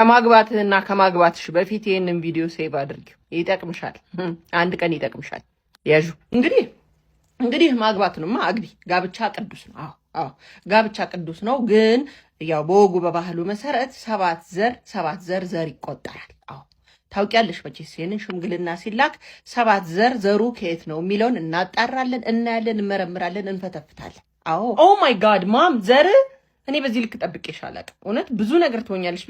ከማግባትህና ከማግባትሽ በፊት ይሄንን ቪዲዮ ሴቭ አድርጊው። ይጠቅምሻል፣ አንድ ቀን ይጠቅምሻል። ያዡ እንግዲህ ማግባቱንማ አግቢ። ጋብቻ ቅዱስ ነው። አዎ ጋብቻ ቅዱስ ነው። ግን ያው በወጉ በባህሉ መሰረት ሰባት ዘር ይቆጠራል። አዎ ታውቂያለሽ መቼስ ይሄንን ሽምግልና ሲላክ 7 ዘሩ ከየት ነው የሚለውን እናጣራለን፣ እናያለን፣ እንመረምራለን፣ እንፈተፍታለን። አዎ ኦ ማይ ጋድ ማም ዘር እኔ በዚህ ልክ ጠብቄሽ አላውቅም። እውነት ብዙ ነገር ትሆኛለሽ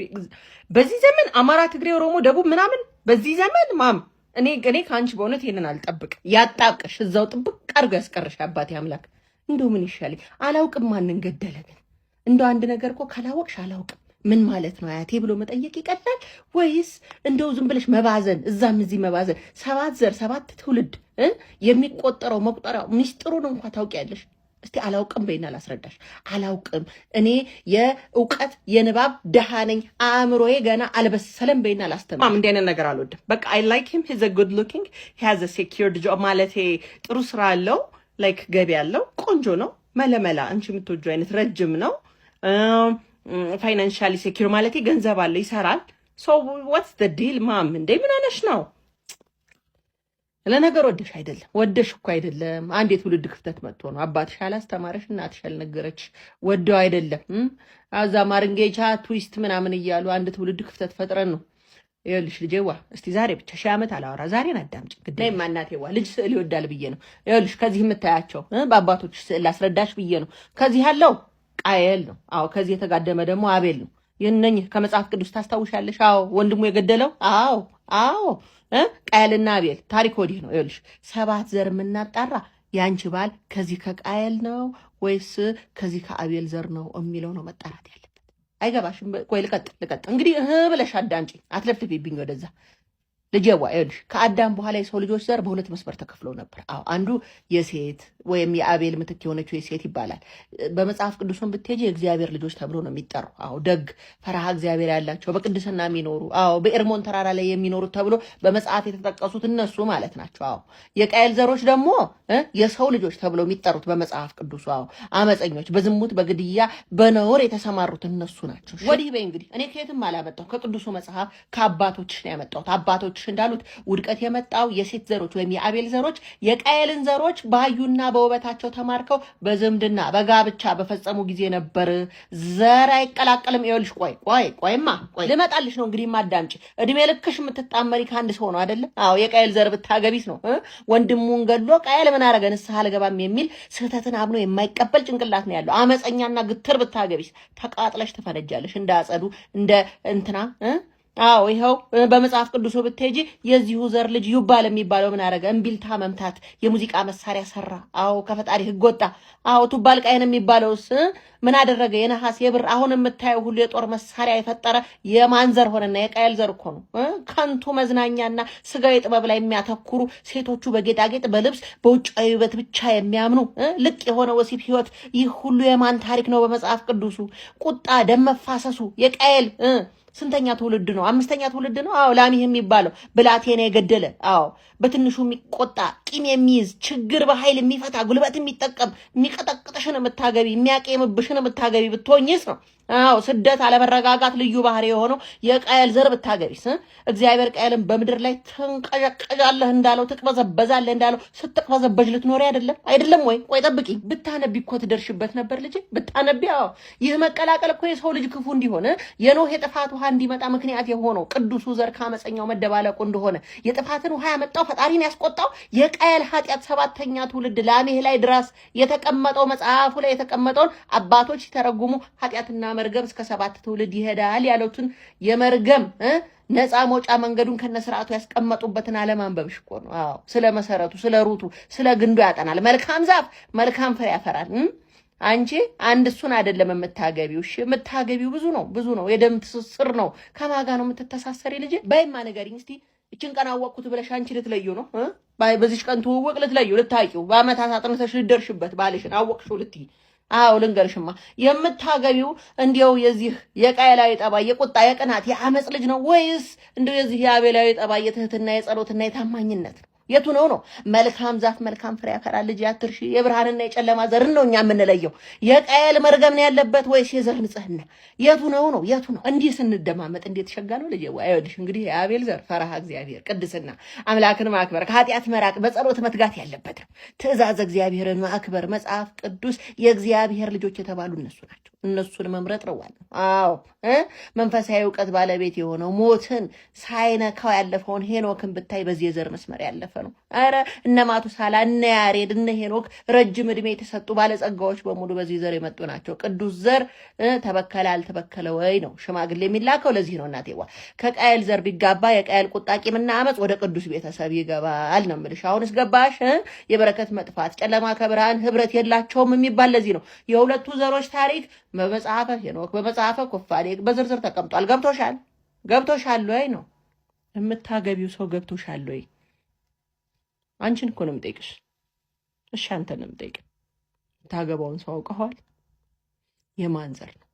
በዚህ ዘመን፣ አማራ፣ ትግሬ፣ ኦሮሞ፣ ደቡብ ምናምን በዚህ ዘመን ማም እኔ ከአንቺ በእውነት ይሄንን አልጠብቅም። ያጣብቅሽ እዛው ጥብቅ አድርጎ ያስቀርሽ አባቴ አምላክ። እንደው ምን ይሻለኝ አላውቅም። ማንን ገደለ ግን? እንደው አንድ ነገር እኮ ካላወቅሽ አላውቅም ምን ማለት ነው አያቴ ብሎ መጠየቅ ይቀላል ወይስ እንደው ዝም ብለሽ መባዘን እዛም እዚህ መባዘን? 7 ትውልድ የሚቆጠረው መቁጠሪያው ሚስጥሩን እንኳን ታውቂያለሽ? እስቲ አላውቅም በይና ላስረዳሽ። አላውቅም እኔ የእውቀት የንባብ ደሃ ነኝ፣ አእምሮዬ ገና አልበሰለም በይና ላስተምር። እንዲህ አይነት ነገር አልወድም። በቃ አይ ላይክ ሂም ሂዝ አ ጉድ ሉኪንግ ሂ ሃዝ አ ሴኪዩርድ ጆብ ማለት ጥሩ ስራ አለው፣ ላይክ ገቢ አለው፣ ቆንጆ ነው፣ መለመላ አንቺ የምትወጂው አይነት ረጅም ነው፣ ፋይናንሻሊ ሴኪዩር ማለት ገንዘብ አለ፣ ይሰራል። ሶ ዋትስ ዘ ዲል ማም? እንዴ ምን ሆነሽ ነው? ለነገር ወደሽ እኮ አይደለም። አንድ የትውልድ ክፍተት መጥቶ ነው። አባትሽ አላስተማረሽ፣ እናትሽ አልነገረች፣ ወደው አይደለም። አዛ ማርንጌቻ ትዊስት ምናምን እያሉ አንድ ትውልድ ክፍተት ፈጥረን ነው። ይኸውልሽ ልጄዋ እስቲ ዛሬ ብቻ 1000 ዓመት አላወራ፣ ዛሬን አዳምጪ። ግዴታ ማናቴዋ ልጅ ስዕል ይወዳል ብዬ ነው። ይኸውልሽ ከዚህ የምታያቸው በአባቶች ስዕል አስረዳሽ ብዬ ነው። ከዚህ ያለው ቃየል ነው። አዎ ከዚህ የተጋደመ ደግሞ አቤል ነው። ይህነኝ ከመጽሐፍ ቅዱስ ታስታውሻለሽ? አዎ ወንድሙ የገደለው አዎ ቃየልና አቤል ታሪክ ወዲህ ነው። ይኸውልሽ 7 ዘር የምናጣራ ያንቺ ባል ከዚህ ከቃየል ነው ወይስ ከዚህ ከአቤል ዘር ነው የሚለው ነው መጣራት ያለበት። አይገባሽም? ቆይ ልቀጥ እንግዲህ ብለሽ አዳምጪ፣ አትለፍልፊብኝ ወደዛ ልጄዋ። ይኸውልሽ ከአዳም በኋላ የሰው ልጆች ዘር በሁለት መስመር ተከፍለው ነበር። አዎ አንዱ የሴት ወይም የአቤል ምትክ የሆነችው የሴት ይባላል። በመጽሐፍ ቅዱስን ብትሄጂ የእግዚአብሔር ልጆች ተብሎ ነው የሚጠሩ። አዎ ደግ ፈራሃ እግዚአብሔር ያላቸው በቅድስና የሚኖሩ አዎ በኤርሞን ተራራ ላይ የሚኖሩት ተብሎ በመጽሐፍ የተጠቀሱት እነሱ ማለት ናቸው። አዎ የቃየል ዘሮች ደግሞ የሰው ልጆች ተብሎ የሚጠሩት በመጽሐፍ ቅዱስ አዎ አመፀኞች፣ በዝሙት በግድያ በነውር የተሰማሩት እነሱ ናቸው። ወዲህ በይ እንግዲህ እኔ ከየትም አላመጣሁ ከቅዱስ መጽሐፍ ከአባቶችሽ ነው ያመጣሁት። አባቶች እንዳሉት ውድቀት የመጣው የሴት ዘሮች ወይም የአቤል ዘሮች የቃየልን ዘሮች ባዩና በውበታቸው ተማርከው በዝምድና በጋብቻ በፈጸሙ ጊዜ ነበር። ዘር አይቀላቀልም። ይኸውልሽ ቆይማ ልመጣልሽ ነው እንግዲህ ማዳምጪ። እድሜ ልክሽ የምትጣመሪ ከአንድ ሰው ነው አይደለም? አዎ የቃየል ዘር ብታገቢስ ነው ወንድሙን ገድሎ ቃየል ምን አረገ ንስሐ አልገባም የሚል ስህተትን አምኖ የማይቀበል ጭንቅላት ነው ያለው። አመፀኛና ግትር ብታገቢስ ተቃጥለሽ ትፈነጃለሽ እንዳጸዱ እንደ እንትና አዎ ይኸው በመጽሐፍ ቅዱስ ብትሄጂ የዚሁ ዘር ልጅ ይባል የሚባለው ምን አረገ? እምቢልታ መምታት የሙዚቃ መሳሪያ ሰራ። አዎ ከፈጣሪ ሕግ ወጣ። አዎ ቱባል ቃየን የሚባለውስ ምን አደረገ? የነሐስ የብር አሁን የምታየው ሁሉ የጦር መሳሪያ የፈጠረ የማን ዘር ሆነና? የቃየል ዘር እኮ ነው። ከንቱ መዝናኛና ስጋዊ ጥበብ ላይ የሚያተኩሩ ሴቶቹ በጌጣጌጥ በልብስ በውጫዊ ውበት ብቻ የሚያምኑ ልቅ የሆነ ወሲብ ህይወት፣ ይህ ሁሉ የማን ታሪክ ነው? በመጽሐፍ ቅዱሱ ቁጣ፣ ደም መፋሰሱ የቃየል ስንተኛ ትውልድ ነው? 5ኛ ትውልድ ነው። አዎ ላሚህ የሚባለው ብላቴና የገደለ አዎ በትንሹ የሚቆጣ ቂም የሚይዝ ችግር በኃይል የሚፈታ ጉልበት የሚጠቀም የሚቀጠቅጥሽን የምታገቢ የሚያቄምብሽን የምታገቢ ብትሆኝስ ነው። አዎ ስደት አለመረጋጋት ልዩ ባህሪ የሆነው የቃየል ዘር ብታገቢስ? እግዚአብሔር ቃየልን በምድር ላይ ትንቀዠቀዣለህ እንዳለው ትቅበዘበዛለህ እንዳለው ስትቅበዘበዥ ልትኖሪ አይደለም ወይ? ቆይ ጠብቂ። ብታነቢ እኮ ትደርሽበት ነበር ልጅ ብታነቢ። አዎ ይህ መቀላቀል እኮ የሰው ልጅ ክፉ እንዲሆን የኖህ የጥፋት ውሃ እንዲመጣ ምክንያት የሆነው ቅዱሱ ዘር ከአመፀኛው መደባለቁ እንደሆነ የጥፋትን ውሃ ያመጣው ፈጣሪን ያስቆጣው የቃየል ኃጢአት 7ኛ ትውልድ ላሜህ ላይ ድረስ የተቀመጠው መጽሐፉ ላይ የተቀመጠውን አባቶች ሲተረጉሙ ኃጢአትና መርገም እስከ 7 ትውልድ ይሄዳል ያሉትን የመርገም ነፃ መውጫ መንገዱን ከነስርዓቱ ያስቀመጡበትን አለማንበብሽ እኮ ነው። አዎ ስለ መሰረቱ ስለ ሩቱ ስለ ግንዱ ያጠናል። መልካም ዛፍ መልካም ፍሬ ያፈራል። አንቺ አንድ እሱን አይደለም የምታገቢው። እሺ የምታገቢው ብዙ ነው። የደም ትስስር ነው። ከማጋ ነው የምትተሳሰሪ ልጅ? በይማ ንገሪኝ እስቲ እችን ቀን አወቅኩት ብለሽ አንቺ ልትለዩ ነው? በዚህ ቀን ትውውቅ ልትለዩ ልታቂው በአመታት አጥንተሽ ልደርሽበት ባልሽን አወቅሽው ልትይ? አዎ ልንገርሽማ የምታገቢው እንዲያው የዚህ የቃየላዊ ጠባይ የቁጣ የቅናት የአመጽ ልጅ ነው ወይስ እንዲያው የዚህ የአቤላዊ ጠባይ የትህትና የጸሎትና የታማኝነት ነው? የቱ ነው? መልካም ዛፍ መልካም ፍሬ ያፈራል ልጅ አትርሺ። የብርሃንና የጨለማ ዘርን ነው እኛ የምንለየው። የቃየል መርገም ነው ያለበት ወይስ የዘር ንጽህና? የቱ ነው? የቱ ነው? እንዲህ ስንደማመጥ እንዴት ሸጋ ነው ልጅ። አይወድሽ እንግዲህ የአቤል ዘር ፈረሃ እግዚአብሔር፣ ቅድስና፣ አምላክን ማክበር፣ ከኃጢአት መራቅ፣ በጸሎት መትጋት ያለበት ነው። ትእዛዝ እግዚአብሔርን ማክበር። መጽሐፍ ቅዱስ የእግዚአብሔር ልጆች የተባሉ እነሱ ናቸው። እነሱን መምረጥ ነው ዋናው። አዎ መንፈሳዊ እውቀት ባለቤት የሆነው ሞትን ሳይነካው ያለፈውን ሄኖክን ብታይ በዚህ የዘር መስመር ያለፈ ነው። አረ እነ ማቱሳላ እነ ያሬድ እነ ሄኖክ ረጅም እድሜ የተሰጡ ባለጸጋዎች በሙሉ በዚህ ዘር የመጡ ናቸው። ቅዱስ ዘር ተበከለ አልተበከለ ወይ ነው ሽማግሌ የሚላከው። ለዚህ ነው እናቴዋ ከቃየል ዘር ቢጋባ የቃየል ቁጣ ቂምና አመፅ ወደ ቅዱስ ቤተሰብ ይገባል ነው የምልሽ። አሁንስ ገባሽ? የበረከት መጥፋት ጨለማ ከብርሃን ህብረት የላቸውም የሚባል ለዚህ ነው። የሁለቱ ዘሮች ታሪክ በመጽሐፈ ሄኖክ በመጽሐፈ ኩፋሌ በዝርዝር ተቀምጧል። ገብቶሻል ወይ ነው የምታገቢው ሰው ገብቶሻል ወይ? አንቺን እኮ ነው የምጠይቅሽ። እሺ አንተን ነው የምጠይቅ። የምታገባውን ሰው አውቀዋል? የማን ዘር ነው?